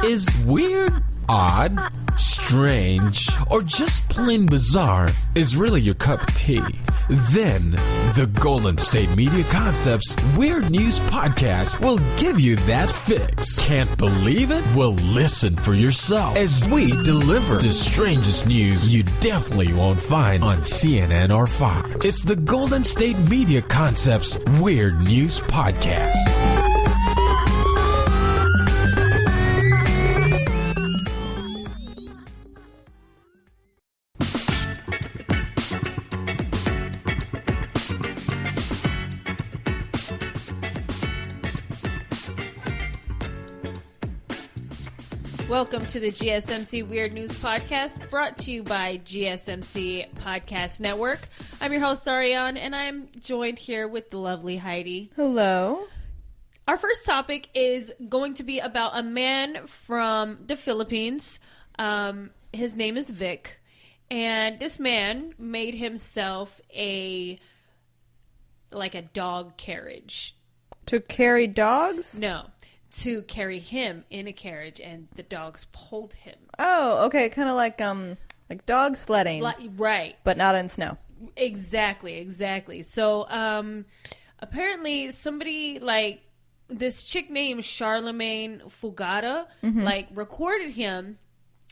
Is weird, odd, strange, or just plain bizarre is really your cup of tea? Then the Golden State Media Concepts Weird News Podcast will give you that fix. Can't believe it? Well, listen for yourself as we deliver the strangest news you definitely won't find on CNN or Fox. It's the Golden State Media Concepts Weird News Podcast. Welcome to the GSMC Weird News Podcast, brought to you by GSMC Podcast Network. I'm your host, Arianne, and I'm joined here with the lovely Heidi. Hello. Our first topic is going to be about a man from the Philippines. His name is Vic, and this man made himself a dog carriage. To carry dogs? No. To carry him in a carriage, and the dogs pulled him. Oh, okay, kind of like dog sledding, right? But not in snow. Exactly. So, apparently, somebody this chick named Charlemagne Fugata, recorded him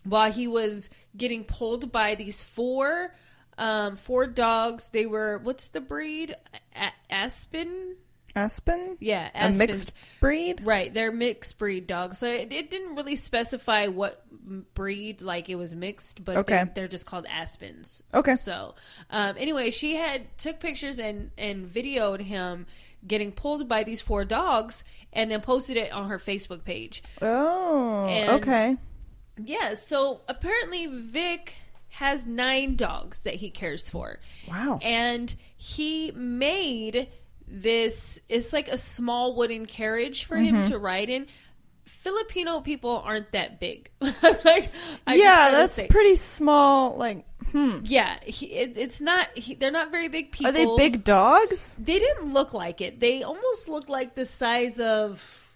while he was getting pulled by these four dogs. They were, what's the breed? Aspen? Yeah, Aspens. A mixed breed? Right, they're mixed breed dogs. So it didn't really specify what breed, it was mixed, but okay. they're just called Aspens. Okay. So, anyway, she took pictures and videoed him getting pulled by these four dogs and then posted it on her Facebook page. Oh, okay. Yeah, so apparently Vic has 9 dogs that he cares for. Wow. And he made... it's like a small wooden carriage for him to ride in. Filipino people aren't that big. That's pretty small. Yeah, it's not. They're not very big people. Are they big dogs? They didn't look like it. They almost look like the size of,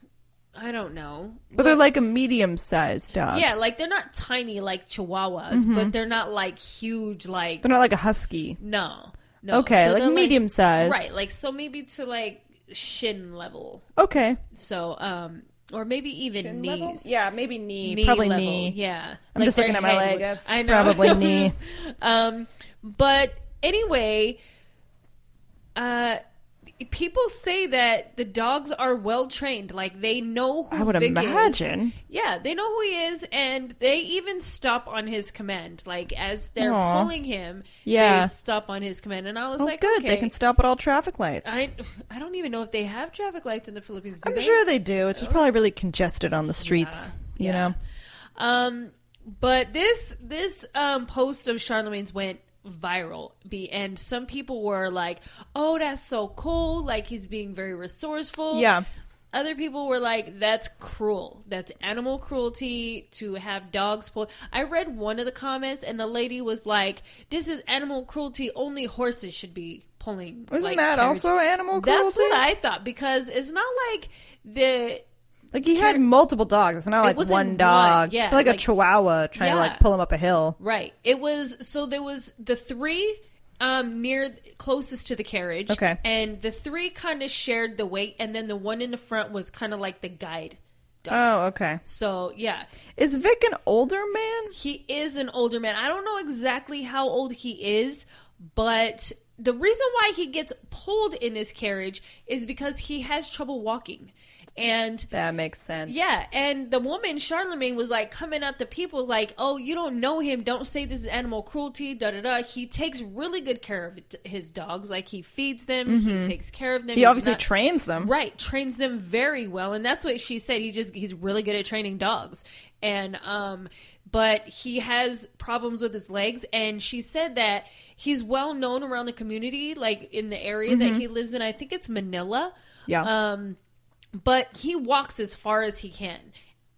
I don't know. But they're like a medium-sized dog. Yeah, they're not tiny like Chihuahuas, but they're not huge like. They're not like a husky. No. Okay, so medium size. Right, so maybe to shin level. Okay. So, or maybe even shin knees. Level? Yeah, maybe knee. Probably level. knee. Yeah. I'm just looking at my leg. That's I know. Probably knee. But anyway, people say that the dogs are well trained. They know who I would Vic imagine. is. Yeah, they know who he is, and they even stop on his command. As they're pulling him, they stop on his command. And I was good. Okay. They can stop at all traffic lights. I don't even know if they have traffic lights in the Philippines. I'm sure they do. It's just probably really congested on the streets. You know. But this post of Charlemagne's went viral, and some people were like, oh, that's so cool, he's being very resourceful. Yeah. Other people were like, that's cruel, that's animal cruelty to have dogs pulled. I read one of the comments and the lady was like, this is animal cruelty, only horses should be pulling. Isn't that carriage. Also animal cruelty? That's what I thought, because it's not like he had multiple dogs. It's not one dog. Yeah, it's a chihuahua trying to pull him up a hill. Right. There was the 3 near closest to the carriage. Okay. And the 3 kind of shared the weight, and then the one in the front was kind of like the guide dog. Oh, okay. So, yeah. Is Vic an older man? He is an older man. I don't know exactly how old he is, but the reason why he gets pulled in this carriage is because he has trouble walking. And that makes sense. Yeah, and the woman, Charlemagne, was coming at the people oh, you don't know him, don't say this is animal cruelty, da-da-da. He takes really good care of his dogs. He feeds them, he takes care of them. He obviously trains them. Right, trains them very well, and that's what she said. He's really good at training dogs. And but he has problems with his legs, and she said that he's well known around the community, in the area that he lives in. I think it's Manila. Yeah. But he walks as far as he can.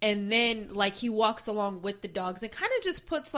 And then, he walks along with the dogs and kind of just puts,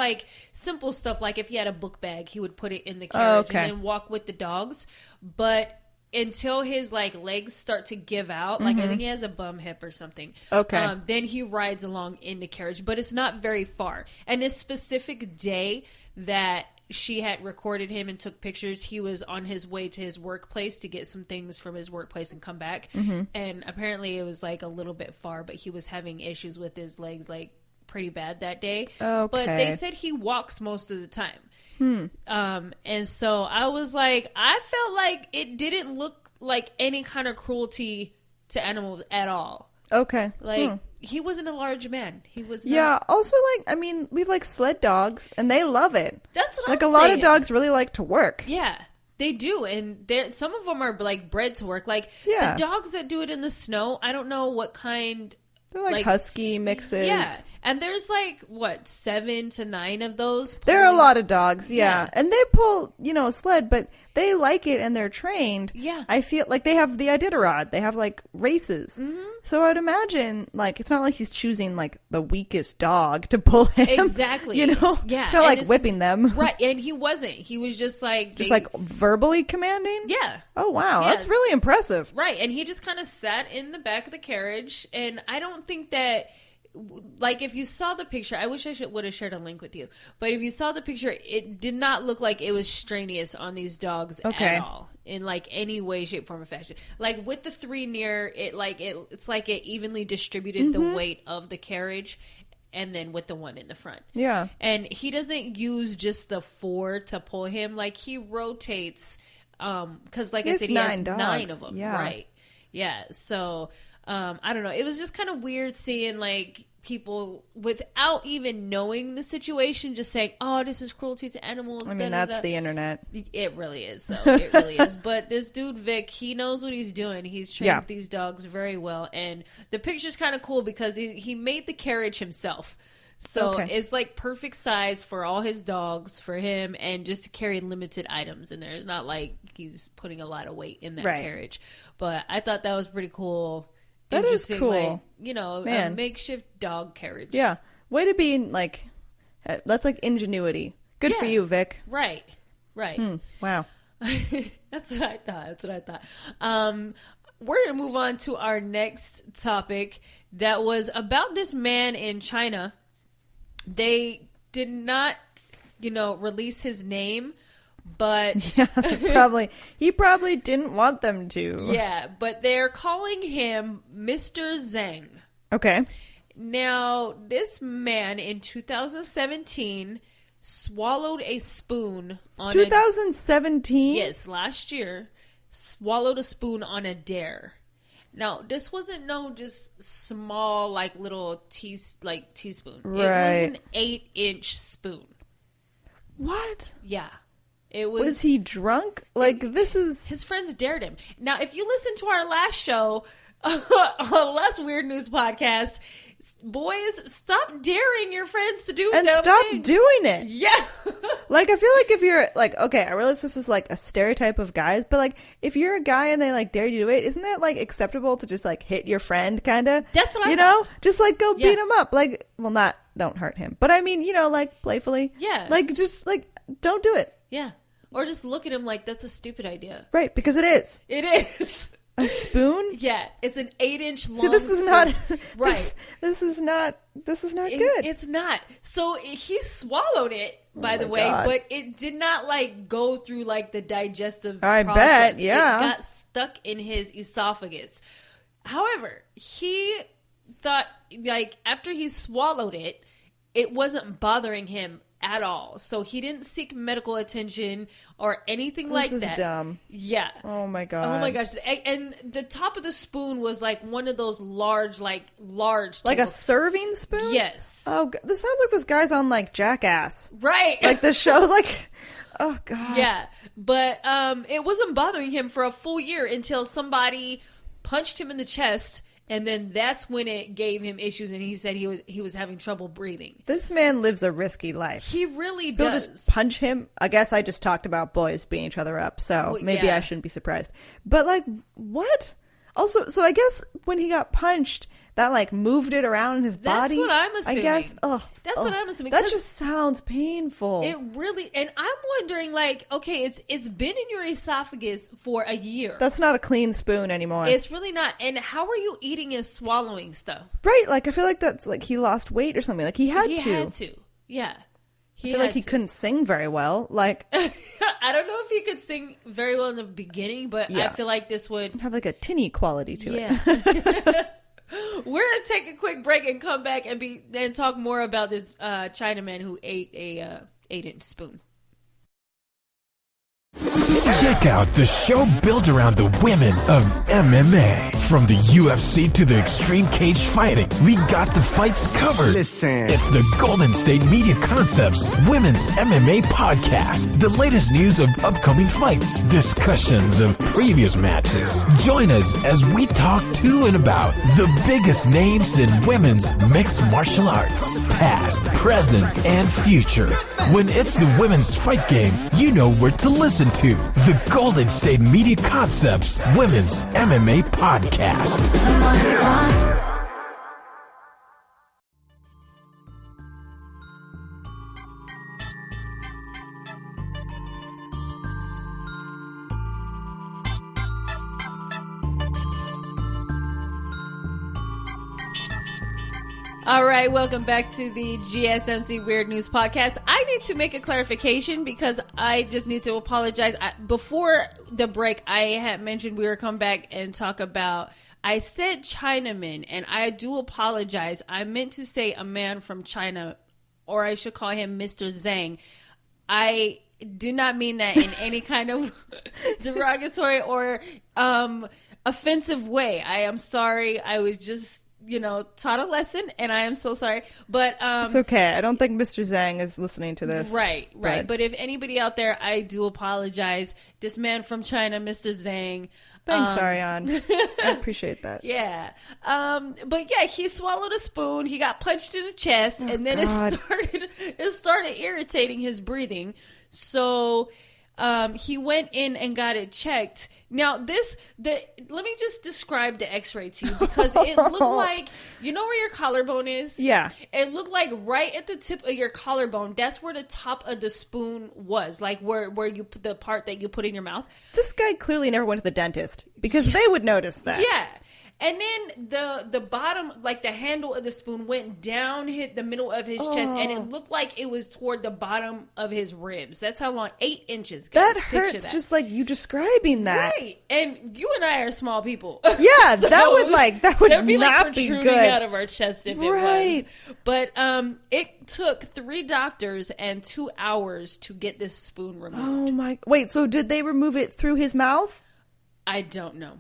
simple stuff. If he had a book bag, he would put it in the carriage and then walk with the dogs. But until his like legs start to give out, like I think he has a bum hip or something. Okay. Then he rides along in the carriage, but it's not very far. And this specific day that she had recorded him and took pictures, he was on his way to his workplace to get some things from his workplace and come back. And apparently it was like a little bit far, but he was having issues with his legs like pretty bad that day. Okay. But they said he walks most of the time. And so I was like, I felt like it didn't look like any kind of cruelty to animals at all. Okay. Like, he wasn't a large man. He was not. Yeah, also, like, I mean, we have, like, sled dogs, and they love it. That's what like, I'm a lot saying. of dogs really like to work. Yeah, they do. And some of them are, like, bred to work. Like, Yeah. the dogs that do it in the snow, I don't know what kind... They're like husky mixes. Yeah. And there's like, what, 7 to 9 of those? There are a lot of dogs, yeah. Yeah. And they pull, a sled, but they like it and they're trained. Yeah. I feel like they have the Iditarod. They have, like, races. So I'd imagine, like, it's not like he's choosing, like, the weakest dog to pull him. Exactly. Yeah. And It's not like whipping them. Right. And he wasn't. He was just like... Like, verbally commanding? Yeah. Oh, wow. Yeah. That's really impressive. Right. And he just kind of sat in the back of the carriage. And I don't think that... Like, if you saw the picture, I wish I would have shared a link with you. But if you saw the picture, it did not look like it was strenuous on these dogs at all, in like any way, shape, form, or fashion. Like with the 3 near it, like it's like it evenly distributed the weight of the carriage, and then with the one in the front. Yeah. And he doesn't use just the 4 to pull him. Like he rotates, because like I said, he has 9 of them. Yeah. Right. Yeah. So. I don't know. It was just kind of weird seeing like people without even knowing the situation just saying, "Oh, this is cruelty to animals." I mean, that's the internet. It really is, though. It really is. But this dude Vic, he knows what he's doing. He's trained these dogs very well, and the picture's kind of cool because he made the carriage himself. So it's like perfect size for all his dogs, for him, and just to carry limited items in there. It's not like he's putting a lot of weight in that carriage. But I thought that was pretty cool. That is cool. Like, a makeshift dog carriage. Yeah. Way to be, like, that's like ingenuity. Good for you, Vic. Right. Wow. That's what I thought. We're going to move on to our next topic that was about this man in China. They did not, release his name. But he probably didn't want them to. Yeah, but they're calling him Mr. Zhang. Okay. Now, this man in 2017 swallowed a spoon on 2017? Yes, last year. Swallowed a spoon on a dare. Now, this wasn't just small, like little teaspoon. Right. It was an 8-inch spoon. What? Yeah. Was he drunk? Like, this is... His friends dared him. Now, if you listen to our last show, on last Weird News podcast, boys, stop daring your friends to do and dumb stop things. doing it. Yeah. Like, I feel like if you're, like, okay, I realize this is, like, a stereotype of guys, but, like, if you're a guy and they, like, dare you to do it, isn't that, like, acceptable to just, like, hit your friend, kind of? That's what I You thought. know? Just, like, go beat him up. Like, well, don't hurt him. But, I mean, like, playfully. Yeah. Like, just, like, don't do it. Yeah. Or just look at him like, that's a stupid idea. Right, because it is. It is. A spoon? Yeah, it's an 8-inch long. See, this is spoon. not right. This is not good. It's not. So he swallowed it, by the way, God. but it did not like go through like the digestive I process. bet, yeah. It got stuck in his esophagus. However, he thought like after he swallowed it, it wasn't bothering him at all. So he didn't seek medical attention or anything like that. This is dumb. Yeah. Oh my God. Oh my gosh. And the top of the spoon was like one of those large. Like a serving spoon? Yes. Oh, this sounds like this guy's on like Jackass. Right. Like the show's like, oh God. Yeah. But it wasn't bothering him for a full year until somebody punched him in the chest. And then that's when it gave him issues, and he said he was having trouble breathing. This man lives a risky life. He really They'll does. just punch him. I guess I just talked about boys beating each other up, so maybe I shouldn't be surprised. But like, what? Also, so I guess when he got punched, that like moved it around in his body. That's what I'm assuming. I guess. That's what I'm assuming. That just sounds painful. It really, and I'm wondering, like, okay, it's been in your esophagus for a year. That's not a clean spoon anymore. It's really not. And how are you eating and swallowing stuff? Right. Like, I feel like that's like he lost weight or something. Like he had to. Yeah. I feel like he couldn't sing very well. Like, I don't know if he could sing very well in the beginning, but I feel like this would have like a tinny quality to it. We're gonna take a quick break and come back and talk more about this Chinaman who ate a 8-inch spoon. Check out the show built around the women of MMA. From the UFC to the extreme cage fighting, we got the fights covered. Listen. It's the Golden State Media Concepts Women's MMA Podcast. The latest news of upcoming fights, discussions of previous matches. Join us as we talk to and about the biggest names in women's mixed martial arts. Past, present, and future. When it's the women's fight game, you know where to listen to. The Golden State Media Concepts Women's MMA Podcast. All right, welcome back to the GSMC Weird News Podcast. I need to make a clarification because I just need to apologize. Before the break, I had mentioned we were coming back and talk about, I said Chinaman, and I do apologize. I meant to say a man from China, or I should call him Mr. Zhang. I do not mean that in any kind of derogatory or offensive way. I am sorry. I was just taught a lesson, and I am so sorry. But it's okay. I don't think Mr. Zhang is listening to this. Right. But if anybody out there, I do apologize. This man from China, Mr. Zhang. Thanks, Arianne. I appreciate that. Yeah. But yeah, he swallowed a spoon. He got punched in the chest, and then it started irritating his breathing. So he went in and got it checked. Now let me just describe the x-ray to you, because it looked like, where your collarbone is? Yeah. It looked like right at the tip of your collarbone, that's where the top of the spoon was, like where you put the part that you put in your mouth. This guy clearly never went to the dentist, because they would notice that. Yeah. And then the bottom, like the handle of the spoon, went down, hit the middle of his chest, and it looked like it was toward the bottom of his ribs. That's how long, 8 inches. Guys. That hurts just like you describing that. Right. And you and I are small people. Yeah, so that would be not like be protruding good out of our chest if it was. But it took 3 doctors and 2 hours to get this spoon removed. Oh my! Wait, so did they remove it through his mouth? I don't know.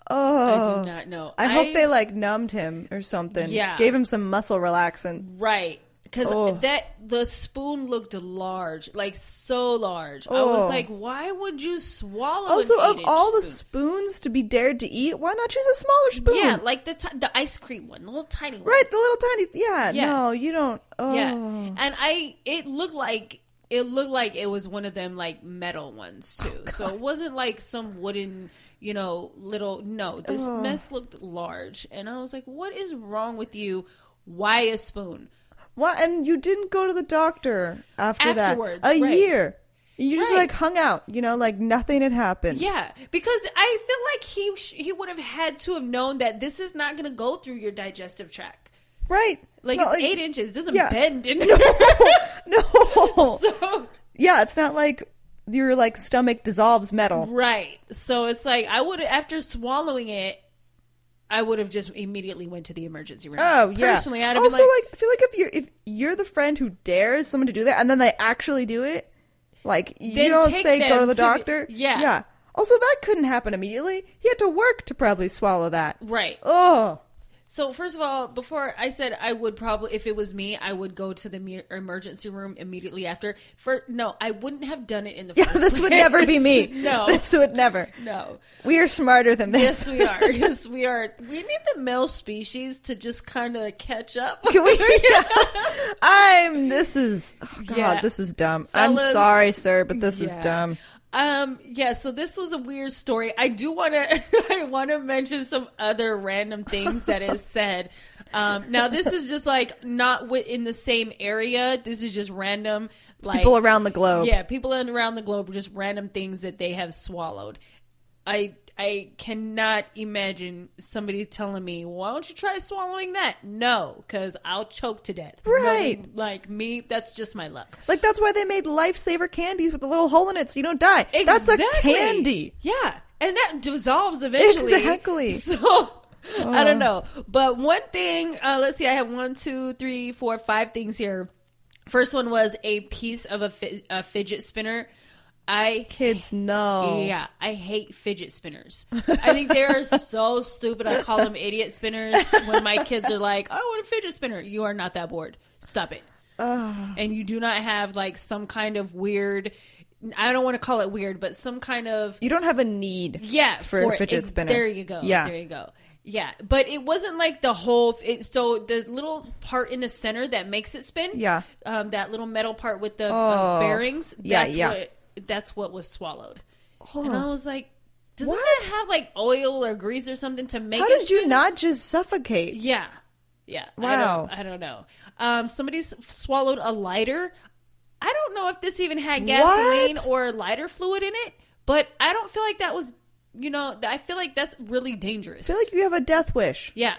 Oh, I do not know. I hope they like numbed him or something. Yeah, gave him some muscle relaxant. Right, because the spoon looked large, like so large. I was like, why would you swallow? Also, an 8-inch of all spoon? the spoons to be dared to eat, why not choose a smaller spoon? Yeah, like the ice cream one, the little tiny one. Right, the little tiny. Yeah. No, you don't. Oh. Yeah, and it looked like it was one of them like metal ones too. So it wasn't like some wooden. This mess looked large. And I was like, what is wrong with you? Why a spoon? What? And you didn't go to the doctor afterwards, that. A year. You just like hung out, like nothing had happened. Yeah, because I feel like he would have had to have known that this is not going to go through your digestive tract. Right. Like, it's 8 inches. It doesn't bend in there. No. So, yeah, it's not like your like stomach dissolves metal. Right. So it's like I would, after swallowing it, I would have just immediately went to the emergency room. Oh yeah. Personally, I'd have also been like I feel like if you're the friend who dares someone to do that and then they actually do it, like you don't say go to the doctor. Yeah. Also, that couldn't happen immediately. He had to work to probably swallow that. Right. Oh. So first of all, before I said I would probably, if it was me, I would go to the emergency room immedly after. No, I wouldn't have done it in the first place. This would never be me. No. This would never. No. We are smarter than this. Yes, we are. Yes, we are. We need the male species to just kind of catch up. Can we? This is dumb. Fellas, I'm sorry, sir, but this is dumb. Yeah, so this was a weird story. I want to mention some other random things that is said. Now this is just like not in the same area. This is just random, like people around the globe. Yeah, people around the globe, just random things that they have swallowed. I cannot imagine somebody telling me, why don't you try swallowing that? No, because I'll choke to death. Right. No, like me, that's just my luck. Like, that's why they made lifesaver candies with a little hole in it so you don't die. Exactly. That's a candy. Yeah. And that dissolves eventually. Exactly. So, I don't know. But one thing, let's see, I have 1, 2, 3, 4, 5 things here. First one was a piece of a fidget spinner. Kids know. Yeah, I hate fidget spinners. I think they're so stupid. I call them idiot spinners when my kids are like, I want a fidget spinner. You are not that bored. Stop it. And you do not have like some kind of weird, I don't want to call it weird, but some kind of... You don't have a need for a fidget spinner. There you go. Yeah. There you go. Yeah, but it wasn't like the whole... so the little part in the center that makes it spin, that little metal part with the bearings, that's what was swallowed. And I was like, doesn't that have like oil or grease or something to make it How did you spin? not just suffocate? Yeah. Wow. I don't know. Somebody swallowed a lighter. I don't know if this even had gasoline or lighter fluid in it, but I don't feel like that was, I feel like that's really dangerous. I feel like you have a death wish. Yeah.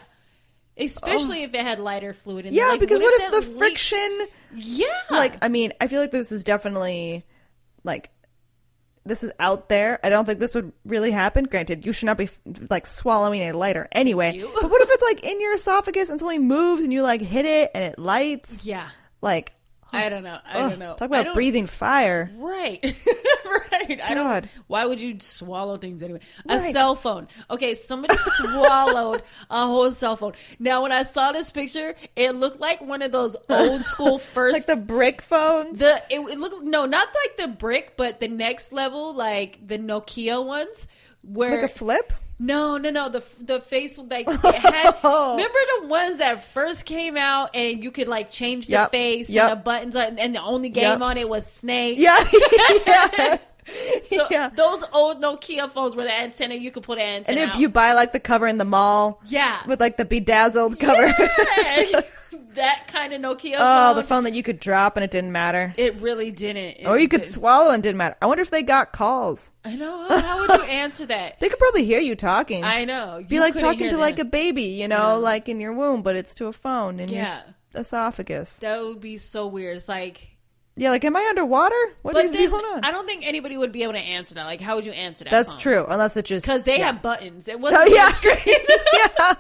Especially if it had lighter fluid in it. Yeah, like, because what if the friction... Yeah. Like, I mean, I feel like this is definitely... Like, this is out there. I don't think this would really happen. Granted, you should not be like swallowing a lighter anyway. But what if it's like in your esophagus and something moves and you like hit it and it lights? Yeah. Like, I don't know. I don't know. Talk about breathing fire. Right. Right. Why would you swallow things anyway? A cell phone. Okay, somebody swallowed a whole cell phone. Now, when I saw this picture, it looked like one of those old school first... Like the brick phones? It looked... No, not like the brick, but the next level, like the Nokia ones. Where, like a flip? No. The face, like, it had... Remember the ones that first came out and you could, like, change the face and the buttons, and the only game on it was Snake? Yeah. So those old Nokia phones where the antenna, you could put an antenna and out. You buy like the cover in the mall. Yeah. With like the bedazzled cover. Yeah. That kind of Nokia phone. Oh, the phone that you could drop and it didn't matter. It really didn't. Or you could swallow and it didn't matter. I wonder if they got calls. I know. How would you answer that? They could probably hear you talking. I know. Be like talking to like a baby, like in your womb, but it's to a phone in your esophagus. That would be so weird. It's like... Yeah, like, am I underwater? What is going on? I don't think anybody would be able to answer that. Like, how would you answer that? That's phone? True, unless it just... Because they have buttons. It wasn't a screen. Yeah.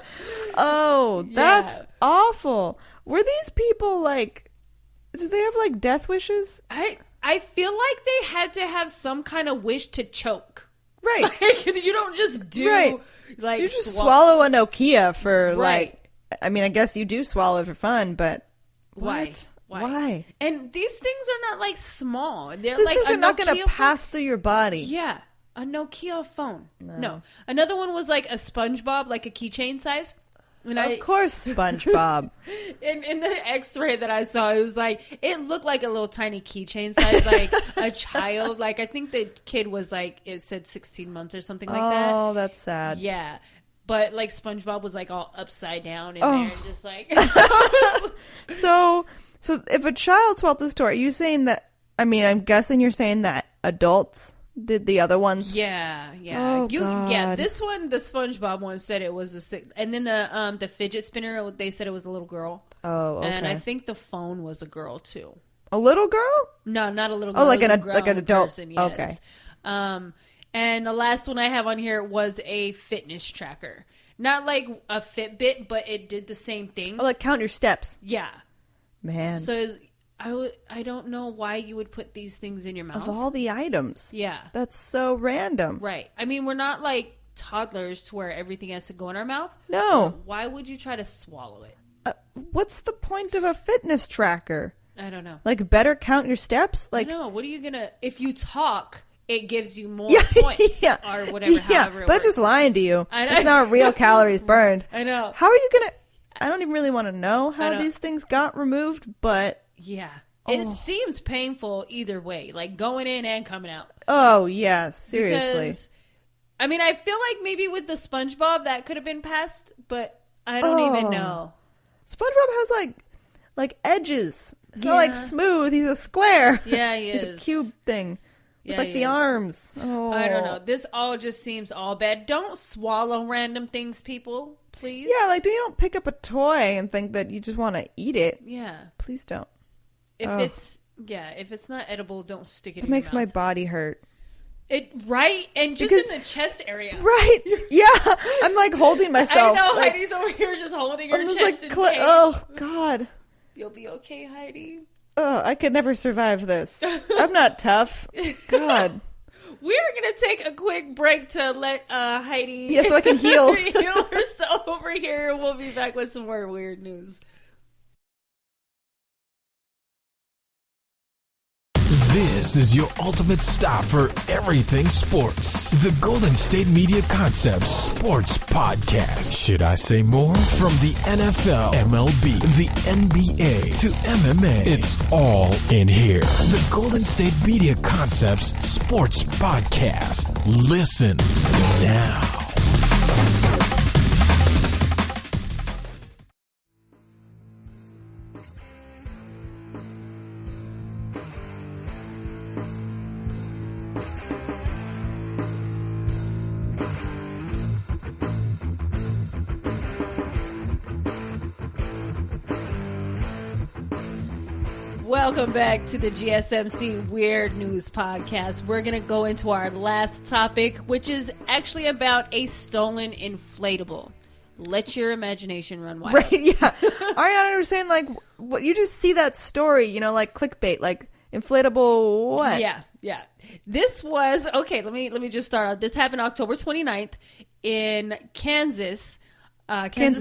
Oh, that's awful. Were these people, like... Did they have, like, death wishes? I feel like they had to have some kind of wish to choke. Right. Like, you don't just do... Like, you just swallow a Nokia for, like... I mean, I guess you do swallow it for fun, but... What? Why? And these things are not like small. These things are not going to pass through your body. Yeah. A Nokia phone. No. Another one was like a SpongeBob, like a keychain size. And of course, SpongeBob. in the X-ray that I saw, it was like, it looked like a little tiny keychain size, like a child. Like, I think the kid was like, it said 16 months or something like that. Oh, that's sad. Yeah. But like SpongeBob was like all upside down in there and just like... So if a child swallowed this door, are you saying that, I mean, I'm guessing you're saying that adults did the other ones? Yeah. Oh, God. Yeah, this one, the SpongeBob one said it was and then the fidget spinner, they said it was a little girl. Oh, okay. And I think the phone was a girl too. A little girl? No, not a little girl. Oh, like an adult person, yes. Okay. And the last one I have on here was a fitness tracker. Not like a Fitbit, but it did the same thing. Oh, like count your steps. Yeah. Man. So I don't know why you would put these things in your mouth. Of all the items. Yeah. That's so random. Right. I mean, we're not like toddlers to where everything has to go in our mouth. No. Why would you try to swallow it? What's the point of a fitness tracker? I don't know. Like, better count your steps? Like, no. What are you going to... If you talk... It gives you more points or whatever, however it but works. It's just lying to you. It's not real calories burned. I know. How are you going to... I don't even really want to know how these things got removed, but... Yeah. It seems painful either way, like going in and coming out. Oh, yeah, seriously. Because, I mean, I feel like maybe with the SpongeBob that could have been passed, but I don't even know. SpongeBob has like edges. It's not like smooth. He's a square. Yeah, he is. He's a cube thing. Yeah, With the arms. Oh. I don't know. This all just seems all bad. Don't swallow random things, people. Please. Yeah, like you don't pick up a toy and think that you just want to eat it. Yeah. Please don't. If it's not edible, don't stick it in your mouth. It makes my body hurt. Right? And just in the chest area. Right. Yeah. I'm like holding myself. I know. Heidi's over here just holding her chest in pain. Oh, God. You'll be okay, Heidi. Oh, I could never survive this. I'm not tough. God. We're going to take a quick break to let Heidi... Yeah, so I can heal. heal herself over here. We'll be back with some more weird news. This is your ultimate stop for everything sports. The Golden State Media Concepts Sports Podcast. Should I say more? From the NFL, MLB, the NBA to MMA, it's all in here. The Golden State Media Concepts Sports Podcast. Listen now. Welcome back to the GSMC Weird News Podcast. We're going to go into our last topic, which is actually about a stolen inflatable. Let your imagination run wild. Right, yeah. Arianne was saying, like, what you just see that story, you know, like clickbait, like inflatable what? Yeah. This was, okay, let me just start out. This happened October 29th in Kansas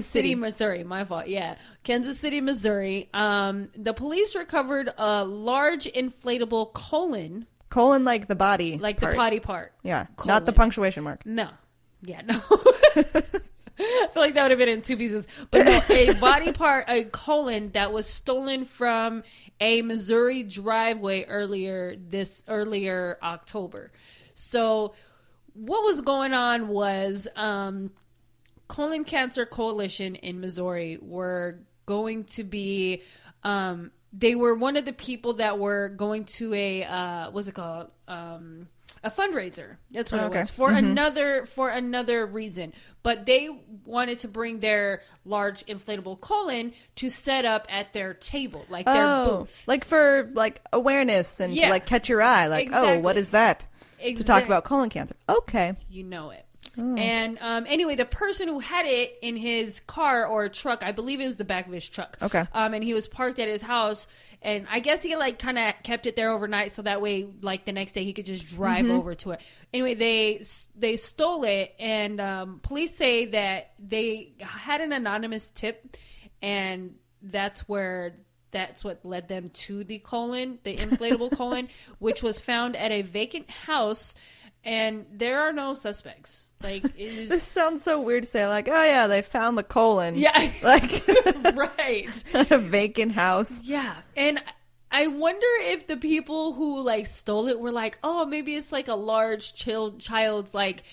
City, Missouri. My fault. Yeah. Kansas City, Missouri. The police recovered a large inflatable colon. Colon like the body. Like part. The potty part. Yeah. Colon. Not the punctuation mark. No. Yeah, no. I feel like that would have been in two pieces. But no, a body part, a colon that was stolen from a Missouri driveway earlier October. So what was going on was Colon Cancer Coalition in Missouri were going to be they were one of the people that were going to a what's it called, a fundraiser. That's what it was for another reason. But they wanted to bring their large inflatable colon to set up at their table, like their booth, like for like awareness and to like catch your eye, like exactly. Oh, what is that? Exactly. To talk about colon cancer. Okay, you know it. Oh. And anyway, the person who had it in his car or truck, I believe it was the back of his truck. Okay. And he was parked at his house, and I guess he like kind of kept it there overnight, so that way, like the next day, he could just drive over to it. Anyway, they stole it, and police say that they had an anonymous tip, and that's what led them to the colon, the inflatable colon, which was found at a vacant house. And there are no suspects. Like, it is... This sounds so weird to say, like, oh yeah, they found the colon. Yeah. Like, right. A vacant house. Yeah. And I wonder if the people who, like, stole it were like, oh, maybe it's like a large child's, like,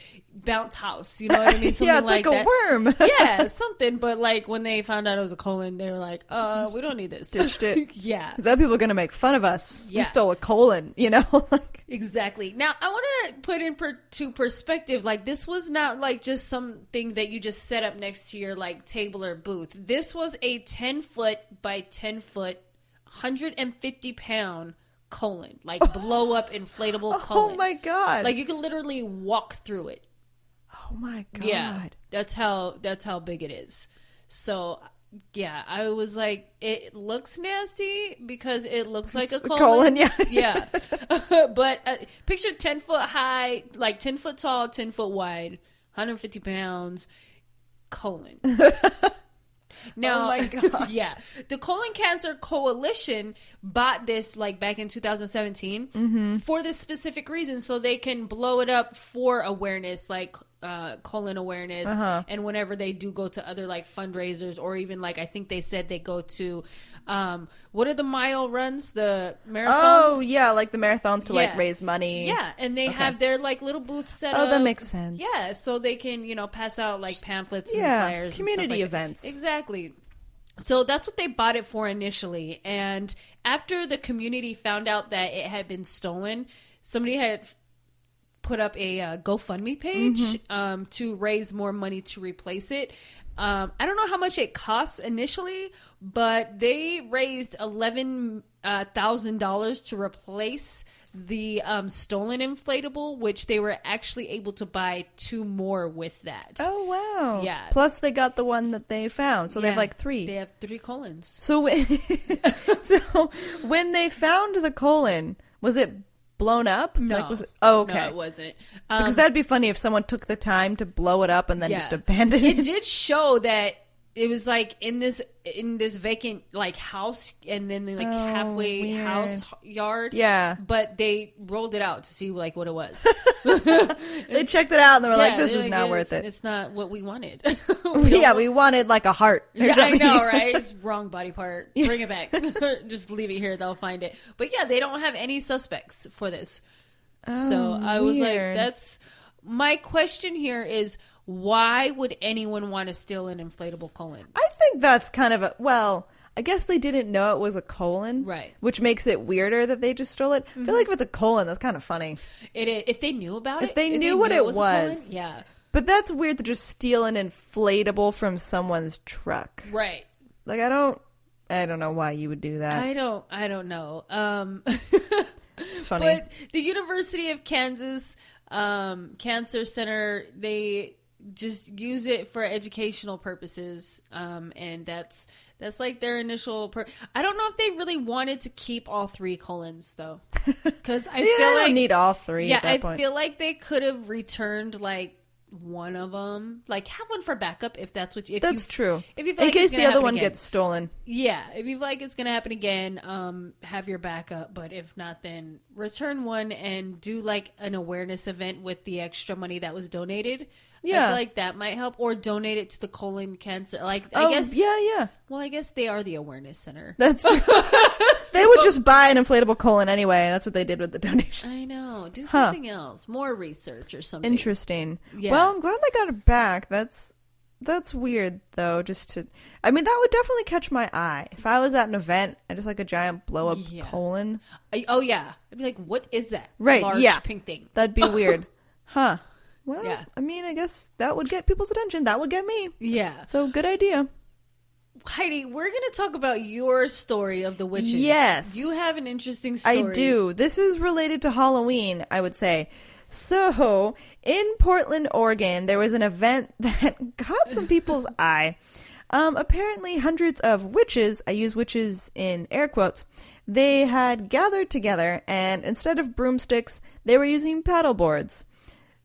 bounce house. You know what I mean? Something yeah, it's like a worm. Yeah, something. But, like, when they found out it was a colon, they were like, we don't need this. Ditched it. Yeah. Then people are going to make fun of us. Yeah. We stole a colon, you know? Exactly. Now, I want to put into perspective, like, this was not, like, just something that you just set up next to your, like, table or booth. This was a 10-foot by 10-foot 150-pound colon, like blow up inflatable colon. Oh my god! Like you can literally walk through it. Oh my god! Yeah, that's how big it is. So yeah, I was like, it looks nasty because it looks like a colon. Yeah, yeah. But picture 10 foot high, like 10 foot tall, 10 foot wide, 150 pounds colon. Now, oh my gosh. Yeah, the Colon Cancer Coalition bought this like back in 2017 for this specific reason, so they can blow it up for awareness, like colon awareness, and whenever they do go to other like fundraisers or even like I think they said they go to what are the mile runs? The marathons? Oh, yeah, like the marathons to like raise money. Yeah, and they have their like little booths set up. Oh, that makes sense. Yeah, so they can, pass out like pamphlets and flyers community and stuff like events. That. Exactly. So that's what they bought it for initially. And after the community found out that it had been stolen, somebody had put up a GoFundMe page to raise more money to replace it. I don't know how much it costs initially, but they raised $11,000 to replace the stolen inflatable, which they were actually able to buy 2 more with that. Oh, wow. Yeah. Plus they got the one that they found. So they have like 3. They have 3 colons. So when they found the colon, was it blown up? No. Like, was it... Oh, okay. No, it wasn't. Because that'd be funny if someone took the time to blow it up and then just abandoned it. It did show that it was like in this vacant like house, and then like halfway weird. house yard. Yeah. But they rolled it out to see like what it was. They checked it out and they were like, this is not worth it. It's not what we wanted. we wanted like a heart. Yeah, I know, right? It's wrong body part. Bring it back. Just leave it here. They'll find it. But yeah, they don't have any suspects for this. So I was like, that's my question here is, why would anyone want to steal an inflatable colon? I think that's kind of I guess they didn't know it was a colon. Right. Which makes it weirder that they just stole it. I feel like if it's a colon, that's kind of funny. If they knew about it. If they knew what it was. Yeah. But that's weird to just steal an inflatable from someone's truck. Right. Like, I don't know why you would do that. I don't know. It's funny. But the University of Kansas Cancer Center, they just use it for educational purposes, and that's like their initial I don't know if they really wanted to keep all 3 colons though, because I feel like don't need all 3 yeah, at that point. I feel like they could have returned like one of them, like have one for backup if that's what that's true. If you feel in like case the other one again. gets stolen. Yeah, if you feel like it's gonna happen again, have your backup. But if not, then return one and do like an awareness event with the extra money that was donated. Yeah, I feel like that might help, or donate it to the colon cancer. Like, I guess, yeah. Well, I guess they are the awareness center. That's they would just buy an inflatable colon anyway. That's what they did with the donation. I know. Do something else, more research or something. Interesting. Yeah. Well, I'm glad they got it back. That's weird though. I mean, that would definitely catch my eye if I was at an event and just like a giant blow up colon. Oh yeah, I'd be like, what is that? Right. Large pink thing. That'd be weird. Huh. Well, yeah. I mean, I guess that would get people's attention. That would get me. Yeah. So, good idea. Heidi, we're going to talk about your story of the witches. Yes. You have an interesting story. I do. This is related to Halloween, I would say. So, in Portland, Oregon, there was an event that caught some people's eye. Apparently, hundreds of witches, I use witches in air quotes, they had gathered together, and instead of broomsticks, they were using paddle boards.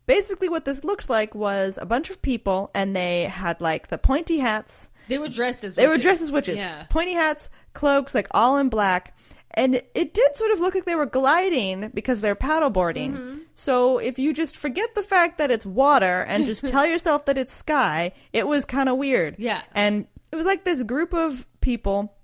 Basically, what this looked like was a bunch of people, and they had, like, the pointy hats. They were dressed as witches. They were dressed as witches. Yeah. Pointy hats, cloaks, like, all in black. And it did sort of look like they were gliding because they're paddleboarding. Mm-hmm. So if you just forget the fact that it's water and just tell yourself that it's sky, it was kind of weird. Yeah. And it was like this group of people.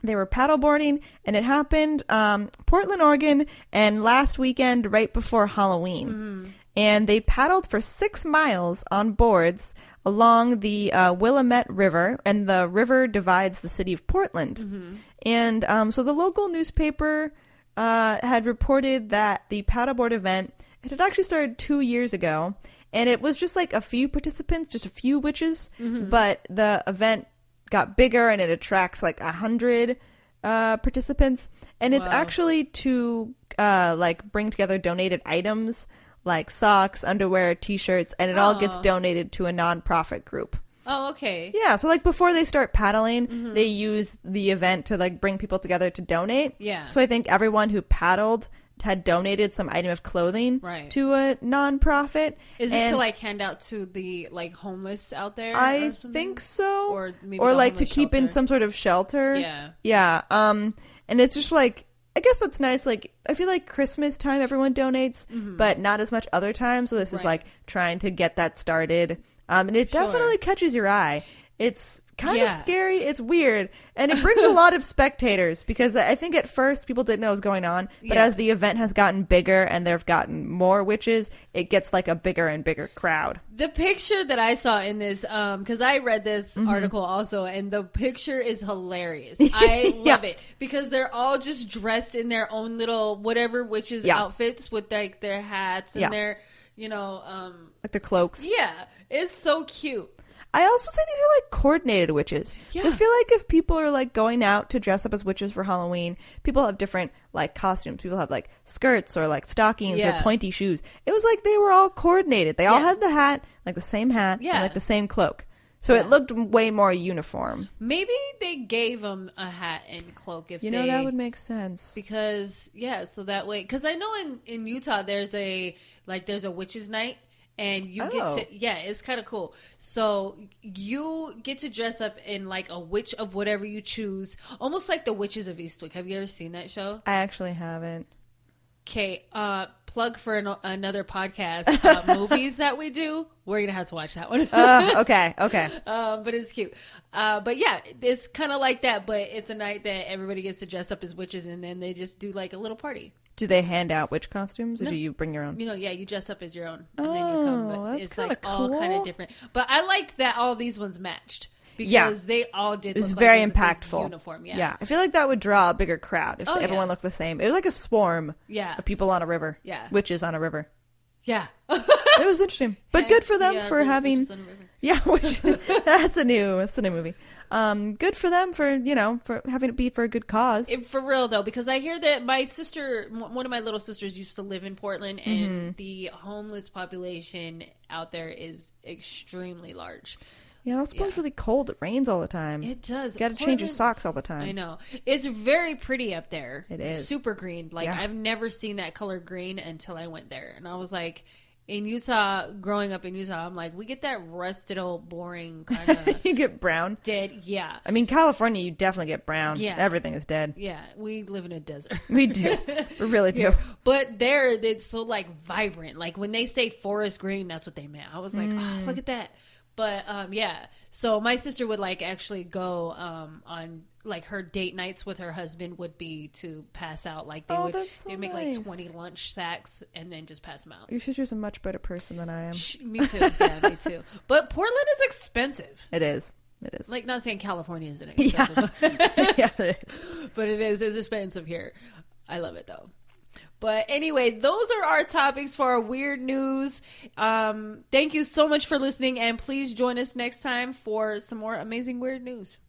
They were paddleboarding, and it happened Portland, Oregon, and last weekend right before Halloween. Mm-hmm. And they paddled for 6 miles on boards along the Willamette River, and the river divides the city of Portland. Mm-hmm. And so the local newspaper had reported that the paddleboard event, it had actually started 2 years ago, and it was just like a few participants, just a few witches, but the event got bigger, and it attracts like 100 participants, and it's actually to like bring together donated items like socks, underwear, t-shirts, and it all gets donated to a nonprofit group. Oh, okay. Yeah, so like before they start paddling, they use the event to like bring people together to donate. Yeah. So I think everyone who paddled had donated some item of clothing to a nonprofit. Is this to like hand out to the like homeless out there? I think so. Or maybe like to keep in some sort of shelter. Yeah. Yeah. And it's just like, I guess that's nice. Like, I feel like Christmas time everyone donates, but not as much other time. So this is like trying to get that started. And it definitely catches your eye. It's kind of scary. It's weird. And it brings a lot of spectators because I think at first people didn't know what was going on. But as the event has gotten bigger and they've gotten more witches, it gets like a bigger and bigger crowd. The picture that I saw in this, because I read this article also, and the picture is hilarious. I love it because they're all just dressed in their own little whatever witches outfits with like their hats and their, like their cloaks. Yeah, it's so cute. I also say these are like coordinated witches. Yeah. So I feel like if people are like going out to dress up as witches for Halloween, people have different like costumes. People have like skirts or like stockings or pointy shoes. It was like they were all coordinated. They all had the hat, like the same hat, and like the same cloak. So it looked way more uniform. Maybe they gave them a hat and cloak if that would make sense. Because so that way, because I know in Utah there's a witches' night. And you get to, it's kind of cool. So you get to dress up in like a witch of whatever you choose. Almost like the Witches of Eastwick. Have you ever seen that show? I actually haven't. Okay, plug for another podcast, movies that we do. We're going to have to watch that one. Okay. But it's cute. But yeah, it's kind of like that. But it's a night that everybody gets to dress up as witches and then they just do like a little party. Do they hand out witch costumes, or do you bring your own? You dress up as your own, and then you come. But it's like cool. All kind of different. But I like that all these ones matched because they all did. It was very impactful. Uniform, I feel like that would draw a bigger crowd if everyone looked the same. It was like a swarm. Of people on a river. Witches on a river. Yeah. It was interesting, but good for them for having. That's a new movie. Good for them for having it be for a good cause. For real though, because I hear that my sister, one of my little sisters, used to live in Portland, and the homeless population out there is extremely large. Yeah, it's really cold. It rains all the time. It does. You got to change your socks all the time. I know. It's very pretty up there. It is super green. Like I've never seen that color green until I went there, and I was like. In Utah, growing up in Utah, I'm like, we get that rusted old boring kind of... You get brown? Dead, yeah. I mean, California, you definitely get brown. Yeah. Everything is dead. Yeah, we live in a desert. We do. We really do. Yeah. But there, it's so, like, vibrant. Like, when they say forest green, that's what they meant. I was like, oh, look at that. But, so my sister would, like, actually go on... Like her date nights with her husband would be to pass out. Like they they'd make like 20 lunch sacks and then just pass them out. Your sister's a much better person than I am. Me too. Yeah, me too. But Portland is expensive. It is. Like not saying California isn't expensive. Yeah, it is. But it is. It's expensive here. I love it though. But anyway, those are our topics for our weird news. Thank you so much for listening, and please join us next time for some more amazing weird news.